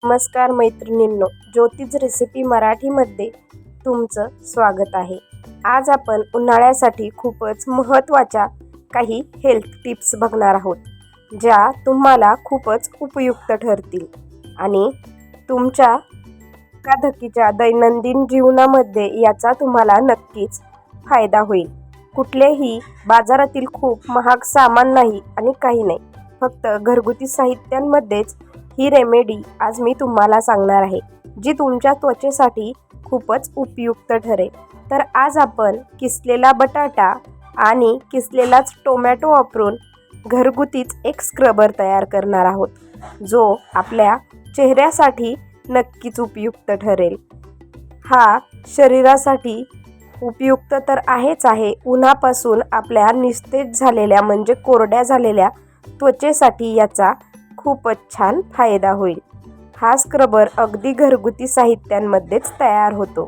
नमस्कार मैत्रिणींनो, ज्योतिज रेसिपी मराठीमध्ये तुमचं स्वागत आहे. आज आपण उन्हाळ्यासाठी खूपच महत्त्वाच्या काही हेल्थ टिप्स बघणार आहोत, ज्या तुम्हाला खूपच उपयुक्त ठरतील आणि तुमच्या धकाधकीच्या दैनंदिन जीवनामध्ये याचा तुम्हाला नक्कीच फायदा होईल. कुठलेही बाजारातील खूप महाग सामान नाही आणि काही नाही, फक्त घरगुती साहित्यांमध्येच ही रेमेडी आज मी तुम्हाला सांगणार आहे, जी तुमच्या त्वचेसाठी खूपच उपयुक्त ठरेल. तर आज आपण किसलेला बटाटा आणि किसलेलाच टोमॅटो वापरून घरगुतीच एक स्क्रबर तयार करणार आहोत, जो आपल्या चेहऱ्यासाठी नक्कीच उपयुक्त ठरेल. हा शरीरासाठी उपयुक्त तर आहेच आहे, उन्हापासून आपल्या निस्तेज झालेल्या म्हणजे कोरड्या झालेल्या त्वचेसाठी याचा खूपच छान फायदा होईल. हा स्क्रबर अगदी घरगुती साहित्यांमध्येच तयार होतो.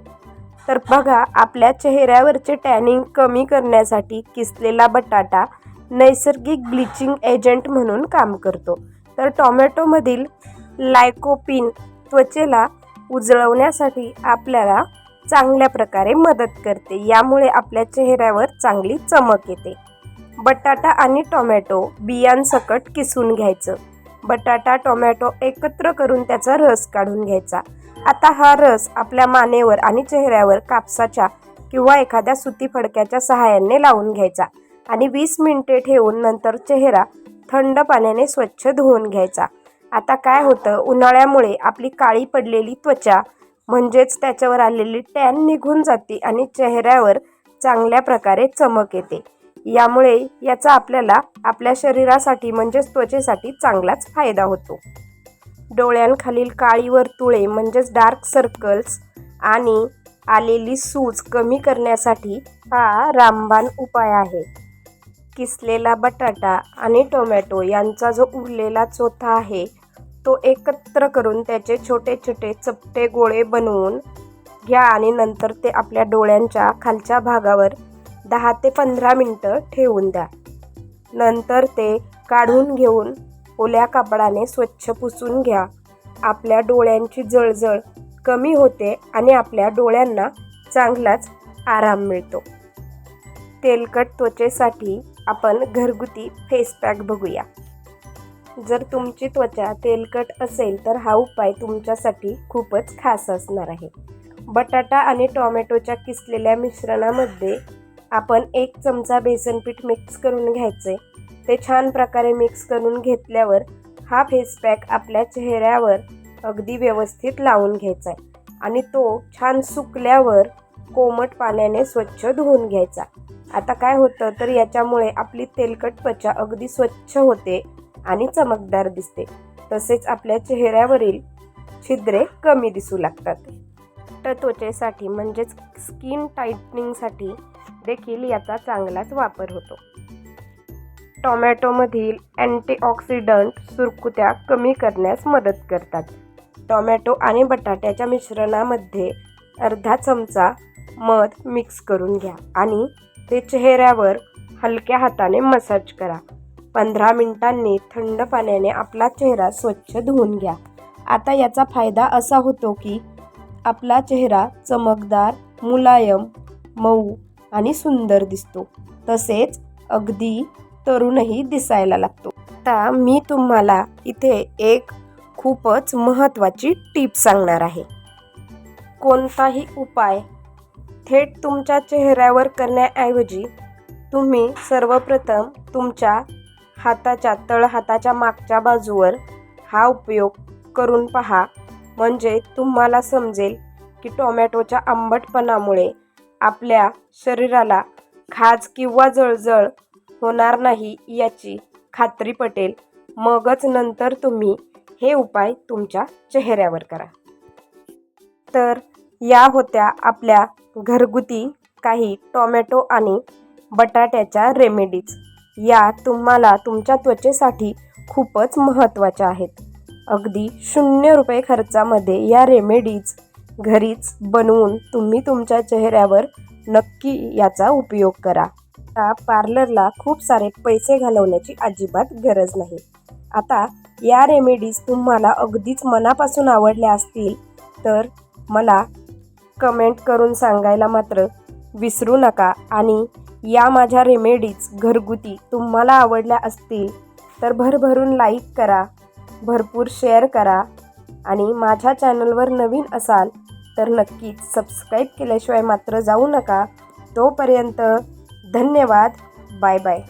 तर बघा, आपल्या चेहऱ्यावरचे टॅनिंग कमी करण्यासाठी किसलेला बटाटा नैसर्गिक ब्लिचिंग एजंट म्हणून काम करतो. तर टोमॅटोमधील लायकोपीन त्वचेला उजळवण्यासाठी आपल्याला चांगल्या प्रकारे मदत करते. यामुळे आपल्या चेहऱ्यावर चांगली चमक येते. बटाटा आणि टोमॅटो बियांसकट किसून घ्यायचं. बटाटा टोमॅटो एकत्र करून त्याचा रस काढून घ्यायचा. आता हा रस आपल्या मानेवर आणि चेहऱ्यावर कापसाच्या किंवा एखाद्या सुती फडक्याच्या सहाय्याने लावून घ्यायचा आणि 20 मिनिटे ठेवून नंतर चेहरा थंड पाण्याने स्वच्छ धुवून घ्यायचा. आता काय होतं, उन्हाळ्यामुळे आपली काळी पडलेली त्वचा म्हणजेच त्याच्यावर आलेली टॅन निघून जाते आणि चेहऱ्यावर चांगल्या प्रकारे चमक येते. यामुळे याचा आपल्याला आपल्या शरीरासाठी म्हणजेच त्वचेसाठी चांगलाच फायदा होतो. डोळ्यांखालील काळी वर्तुळे म्हणजेच डार्क सर्कल्स आणि आलेली सूज कमी करण्यासाठी हा रामबाण उपाय आहे. किसलेला बटाटा आणि टोमॅटो यांचा जो उरलेला चोथा आहे तो एकत्र करून त्याचे छोटे छोटे चपटे गोळे बनवून घ्या आणि नंतर ते आपल्या डोळ्यांच्या खालच्या भागावर 10 ते 15 मिनिटं ठेवून द्या. नंतर ते काढून घेऊन ओल्या कापडाने स्वच्छ पुसून घ्या. आपल्या डोळ्यांची जळजळ कमी होते आणि आपल्या डोळ्यांना चांगलाच आराम मिळतो. तेलकट त्वचेसाठी आपण घरगुती फेस पॅक बघूया. जर तुमची त्वचा तेलकट असेल तर हा उपाय तुमच्यासाठी खूपच खास असणार आहे. बटाटा आणि टोमॅटोच्या किसलेल्या मिश्रणामध्ये आपण 1 चमचा बेसन पीठ मिक्स करून घ्यायचे. ते छान प्रकारे मिक्स करून घेतल्यावर हा फेस पॅक आपल्या चेहऱ्यावर अगदी व्यवस्थित लावून घ्यायचा आहे आणि तो छान सुकल्यावर कोमट पाण्याने स्वच्छ धुवून घ्यायचा. आता काय होतं तर याच्यामुळे आपली तेलकट त्वचा अगदी स्वच्छ होते आणि चमकदार दिसते. तसेच आपल्या चेहऱ्यावरील छिद्रे कमी दिसू लागतात. त्वचेसाठी म्हणजेच स्किन टाईटनिंगसाठी देखील याचा चांगलाच वापर होतो. टोमॅटोमधील अँटीऑक्सिडंट सुरकुत्या कमी करण्यास मदत करतात. टोमॅटो आणि बटाट्याच्या मिश्रणामध्ये अर्धा चमचा मध मिक्स करून घ्या आणि ते चेहऱ्यावर हलक्या हाताने मसाज करा. 15 मिनिटांनी थंड पाण्याने आपला चेहरा स्वच्छ धुवून घ्या. आता याचा फायदा असा होतो की आपला चेहरा चमकदार, मुलायम, मऊ आणि सुंदर दिसतो. तसेच अगदी तरुणही दिसायला लागतो. आता मी तुम्हाला इथे एक खूपच महत्त्वाची टीप सांगणार आहे. कोणताही उपाय थेट तुमच्या चेहऱ्यावर करण्याऐवजी तुम्ही सर्वप्रथम तुमच्या हाताच्या तळहाताच्या मागच्या बाजूवर हा उपयोग करून पहा. म्हणजे तुम्हाला समजेल की टोमॅटोच्या आंबटपणामुळे आपल्या शरीराला खाज किंवा जळजळ होणार नाही याची खात्री पटेल. मगच नंतर तुम्ही हे उपाय तुमच्या चेहऱ्यावर करा. तर या होत्या आपल्या घरगुती काही टोमॅटो आणि बटाट्याच्या रेमेडीज. या तुम्हाला तुमच्या त्वचेसाठी खूपच महत्त्वाच्या आहेत. अगदी 0 रुपये खर्चामध्ये या रेमेडीज घरीच बनवून तुम्ही तुमच्या चेहऱ्यावर नक्की याचा उपयोग करा. आता पार्लरला खूप सारे पैसे घालवण्याची अजिबात गरज नाही. आता या रेमेडीज तुम्हाला अगदीच मनापासून आवडल्या असतील तर मला कमेंट करून सांगायला मात्र विसरू नका. आणि या माझ्या रेमेडीज घरगुती तुम्हाला आवडल्या असतील तर भरभरून लाईक करा, भरपूर शेअर करा आणि माझ्या चॅनलवर नवीन असाल तर नक्कीच सबस्क्राईब केल्याशिवाय मात्र जाऊ नका. तोपर्यंत धन्यवाद. Bye bye.